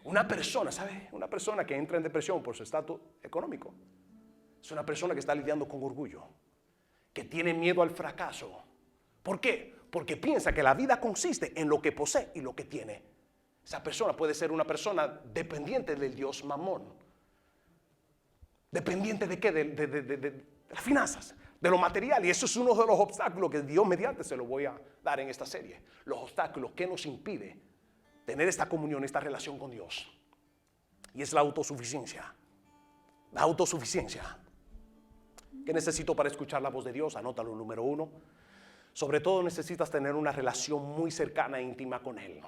Una persona, ¿sabe? Una persona que entra en depresión por su estatus económico es una persona que está lidiando con orgullo, que tiene miedo al fracaso. ¿Por qué? Porque piensa que la vida consiste en lo que posee y lo que tiene. Esa persona puede ser una persona dependiente del Dios Mamón. ¿Dependiente de qué? De las finanzas, de lo material. Y eso es uno de los obstáculos que Dios mediante se lo voy a dar en esta serie. Los obstáculos que nos impide tener esta comunión, esta relación con Dios. Y es la autosuficiencia. La autosuficiencia. ¿Qué necesito para escuchar la voz de Dios? Anótalo, número 1. Sobre todo necesitas tener una relación muy cercana e íntima con Él.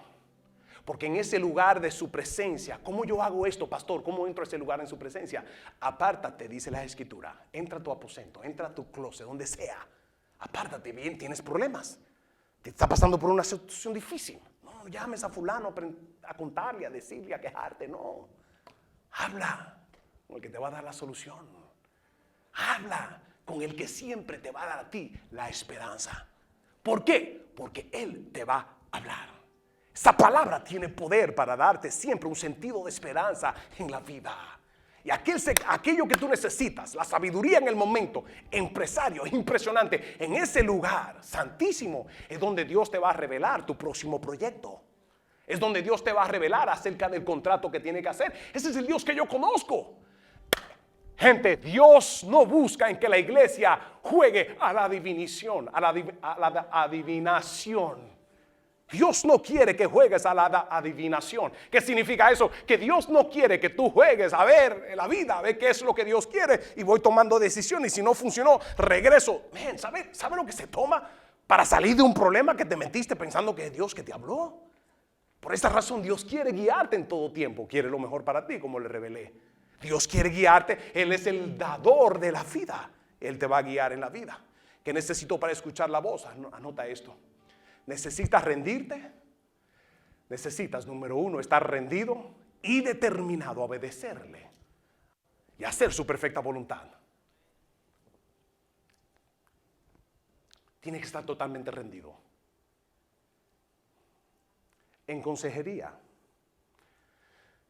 Porque en ese lugar de su presencia, ¿cómo yo hago esto, pastor? ¿Cómo entro a ese lugar en su presencia? Apártate, dice la Escritura. Entra a tu aposento, entra a tu closet, donde sea. Apártate, bien, tienes problemas. Te está pasando por una situación difícil. No llames a fulano a contarle, a decirle, a quejarte. No. Habla con el que te va a dar la solución. Habla con el que siempre te va a dar a ti la esperanza. ¿Por qué? Porque Él te va a hablar. Esa palabra tiene poder para darte siempre un sentido de esperanza en la vida. Y aquello que tú necesitas, la sabiduría en el momento, empresario, impresionante, en ese lugar santísimo es donde Dios te va a revelar tu próximo proyecto. Es donde Dios te va a revelar acerca del contrato que tiene que hacer. Ese es el Dios que yo conozco. Gente, Dios no busca en que la iglesia juegue a la adivinación, a la adivinación. Dios no quiere que juegues a la adivinación. ¿Qué significa eso? Que Dios no quiere que tú juegues a ver en la vida, a ver qué es lo que Dios quiere y voy tomando decisiones y si no funcionó, regreso. ¿Sabe lo que se toma para salir de un problema que te metiste pensando que es Dios que te habló? Por esta razón Dios quiere guiarte en todo tiempo, quiere lo mejor para ti, como le revelé. Dios quiere guiarte, Él es el dador de la vida, Él te va a guiar en la vida. ¿Qué necesito para escuchar la voz? Anota esto. ¿Necesitas rendirte? Necesitas, número 1, estar rendido y determinado a obedecerle y hacer su perfecta voluntad. Tiene que estar totalmente rendido. En consejería,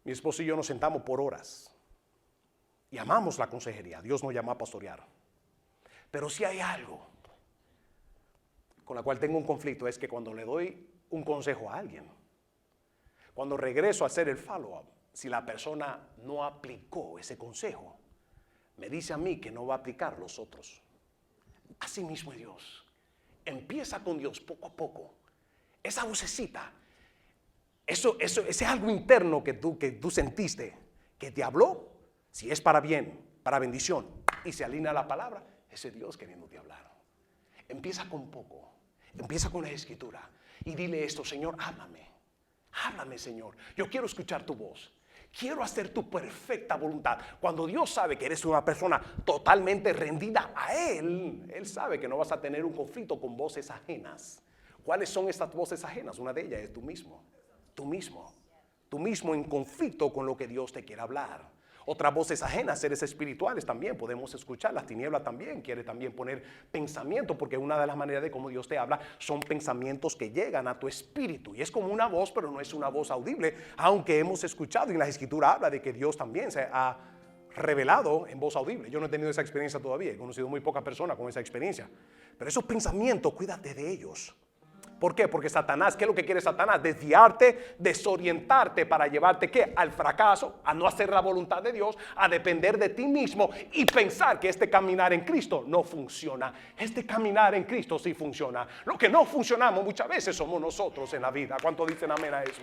mi esposo y yo nos sentamos por horas y amamos la consejería. Dios nos llama a pastorear. Pero si hay algo con la cual tengo un conflicto, es que cuando le doy un consejo a alguien, cuando regreso a hacer el follow-up, si la persona no aplicó ese consejo, me dice a mí que no va a aplicar los otros. Así mismo es Dios. Empieza con Dios poco a poco. Esa vocecita, ese algo interno que tú sentiste, que te habló, si es para bien, para bendición, y se alinea a la palabra, ese Dios queriéndote hablar. Empieza con poco, empieza con la escritura y dile esto: Señor, háblame Señor, yo quiero escuchar tu voz, quiero hacer tu perfecta voluntad. Cuando Dios sabe que eres una persona totalmente rendida a Él, Él sabe que no vas a tener un conflicto con voces ajenas. ¿Cuáles son estas voces ajenas? Una de ellas es tú mismo en conflicto con lo que Dios te quiere hablar. Otras voces ajenas, seres espirituales también podemos escuchar. Las tinieblas también quiere también poner pensamiento, porque una de las maneras de cómo Dios te habla son pensamientos que llegan a tu espíritu. Y es como una voz, pero no es una voz audible, aunque hemos escuchado y la Escritura habla de que Dios también se ha revelado en voz audible. Yo no he tenido esa experiencia todavía, he conocido muy pocas personas con esa experiencia. Pero esos pensamientos, cuídate de ellos. ¿Por qué? Porque Satanás, ¿qué es lo que quiere Satanás? Desviarte, desorientarte para llevarte ¿qué? Al fracaso, a no hacer la voluntad de Dios, a depender de ti mismo y pensar que este caminar en Cristo no funciona. Este caminar en Cristo sí funciona. Lo que no funcionamos muchas veces somos nosotros en la vida. ¿Cuánto dicen amén a eso?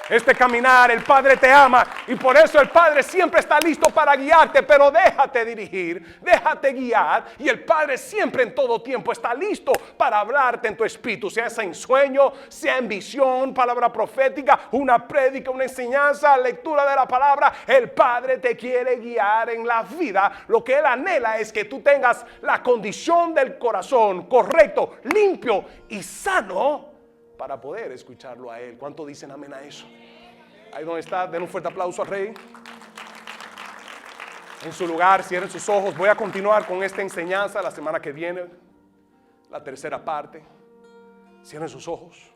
Este caminar, el Padre te ama y por eso el Padre siempre está listo para guiarte, pero déjate dirigir, déjate guiar, y el Padre siempre en todo tiempo está listo para hablarte en tu espíritu, sea en sueño, sea en visión, palabra profética, una prédica, una enseñanza, lectura de la palabra. El Padre te quiere guiar en la vida. Lo que Él anhela es que tú tengas la condición del corazón correcto, limpio y sano para poder escucharlo a Él. ¿Cuánto dicen amén a eso? Ahí donde está, den un fuerte aplauso al Rey. En su lugar, cierren sus ojos. Voy a continuar con esta enseñanza la semana que viene, la tercera parte. Cierren sus ojos.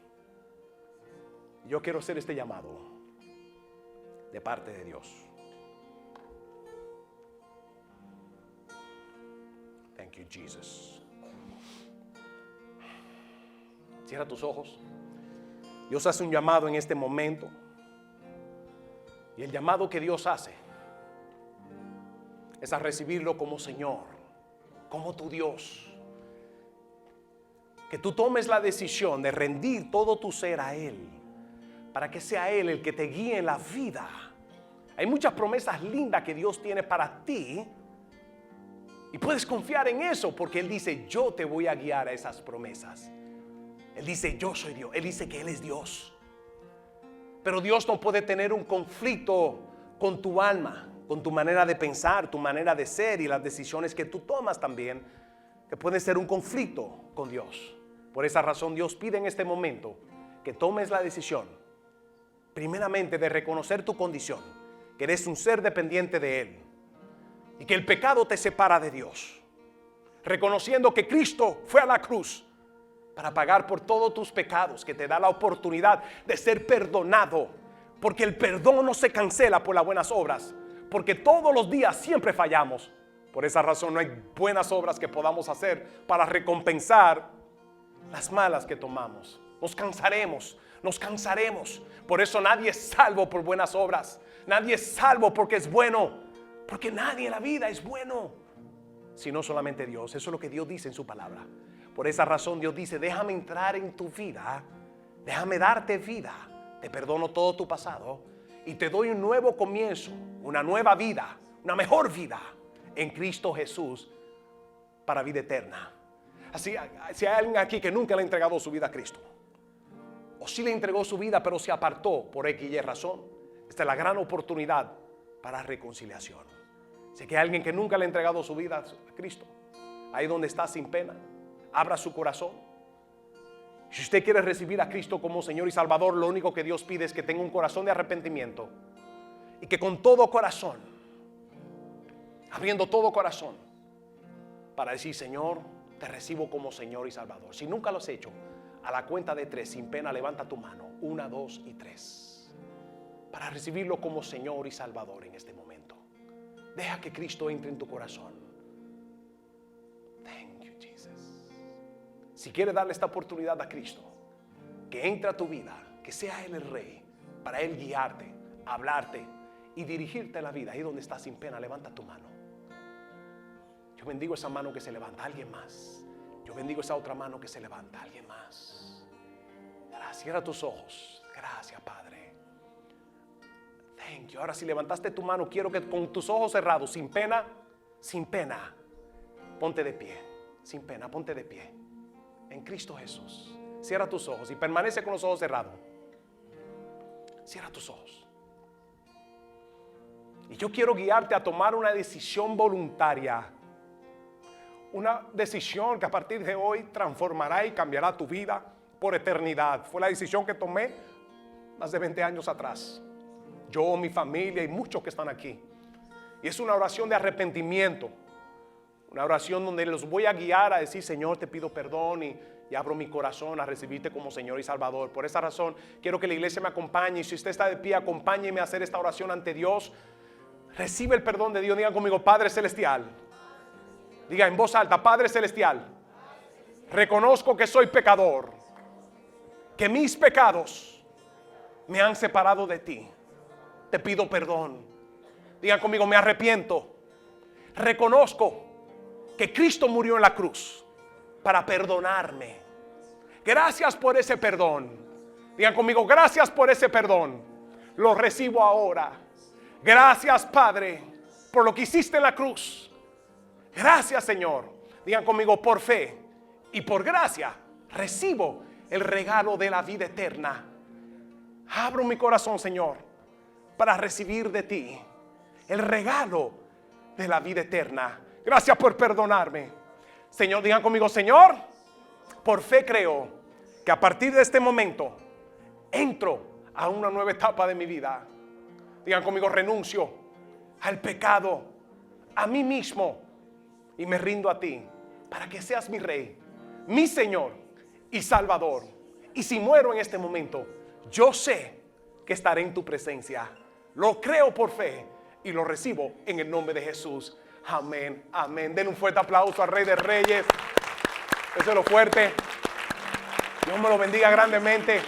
Yo quiero hacer este llamado de parte de Dios. Thank you, Jesus. Cierra tus ojos. Dios hace un llamado en este momento. Y el llamado que Dios hace es a recibirlo como Señor, como tu Dios. Que tú tomes la decisión de rendir todo tu ser a Él, para que sea Él el que te guíe en la vida. Hay muchas promesas lindas que Dios tiene para ti, y puedes confiar en eso, porque Él dice: yo te voy a guiar a esas promesas. Él dice: yo soy Dios. Él dice que Él es Dios. Pero Dios no puede tener un conflicto con tu alma, con tu manera de pensar, tu manera de ser y las decisiones que tú tomas también, que puede ser un conflicto con Dios. Por esa razón Dios pide en este momento que tomes la decisión, primeramente, de reconocer tu condición, que eres un ser dependiente de Él y que el pecado te separa de Dios, reconociendo que Cristo fue a la cruz para pagar por todos tus pecados, que te da la oportunidad de ser perdonado, porque el perdón no se cancela por las buenas obras, porque todos los días siempre fallamos. Por esa razón no hay buenas obras que podamos hacer para recompensar las malas que tomamos. Nos cansaremos. Por eso nadie es salvo por buenas obras. Nadie es salvo porque es bueno, porque nadie en la vida es bueno, sino solamente Dios. Eso es lo que Dios dice en su palabra. Por esa razón Dios dice: déjame entrar en tu vida, déjame darte vida, te perdono todo tu pasado y te doy un nuevo comienzo, una nueva vida, una mejor vida en Cristo Jesús para vida eterna. Así, si hay alguien aquí que nunca le ha entregado su vida a Cristo, o si le entregó su vida pero se apartó por X y razón, esta es la gran oportunidad para reconciliación. Si hay alguien que nunca le ha entregado su vida a Cristo, ahí donde está sin pena, abra su corazón. Si usted quiere recibir a Cristo como Señor y Salvador, lo único que Dios pide es que tenga un corazón de arrepentimiento y que con todo corazón, abriendo todo corazón, para decir: Señor, te recibo como Señor y Salvador. Si nunca lo has hecho, a la cuenta de 3, sin pena, levanta tu mano. 1, 2 y 3. Para recibirlo como Señor y Salvador en este momento. Deja que Cristo entre en tu corazón. Thank you, Jesus. Si quieres darle esta oportunidad a Cristo, que entre a tu vida, que sea Él el Rey, para Él guiarte, hablarte y dirigirte la vida. Ahí donde estás, sin pena, levanta tu mano. Yo bendigo esa mano que se levanta. Alguien más. Yo bendigo esa otra mano que se levanta. Alguien más. Gracias. Cierra tus ojos. Gracias, Padre. Thank you. Ahora, si levantaste tu mano, quiero que con tus ojos cerrados, sin pena, ponte de pie. Sin pena, ponte de pie. En Cristo Jesús. Cierra tus ojos y permanece con los ojos cerrados. Cierra tus ojos. Y yo quiero guiarte a tomar una decisión voluntaria. Una decisión que a partir de hoy transformará y cambiará tu vida por eternidad. Fue la decisión que tomé más de 20 años atrás. Yo, mi familia y muchos que están aquí. Y es una oración de arrepentimiento. Una oración donde los voy a guiar a decir: Señor, te pido perdón y abro mi corazón a recibirte como Señor y Salvador. Por esa razón quiero que la iglesia me acompañe. Y si usted está de pie, acompáñeme a hacer esta oración ante Dios. Recibe el perdón de Dios. Digan conmigo: Padre Celestial. Diga en voz alta: Padre Celestial, reconozco que soy pecador, que mis pecados me han separado de ti. Te pido perdón. Digan conmigo: me arrepiento. Reconozco que Cristo murió en la cruz para perdonarme. Gracias por ese perdón. Digan conmigo: gracias por ese perdón. Lo recibo ahora. Gracias, Padre, por lo que hiciste en la cruz. Gracias, Señor. Digan conmigo: por fe y por gracia recibo el regalo de la vida eterna. Abro mi corazón, Señor, para recibir de ti el regalo de la vida eterna. Gracias por perdonarme, Señor. Digan conmigo: Señor, por fe creo que a partir de este momento entro a una nueva etapa de mi vida. Digan conmigo: renuncio al pecado, a mí mismo, y me rindo a ti para que seas mi Rey, mi Señor y Salvador. Y si muero en este momento, yo sé que estaré en tu presencia. Lo creo por fe y lo recibo en el nombre de Jesús. Amén, amén. Den un fuerte aplauso al Rey de Reyes. Eso es lo fuerte. Dios me lo bendiga grandemente.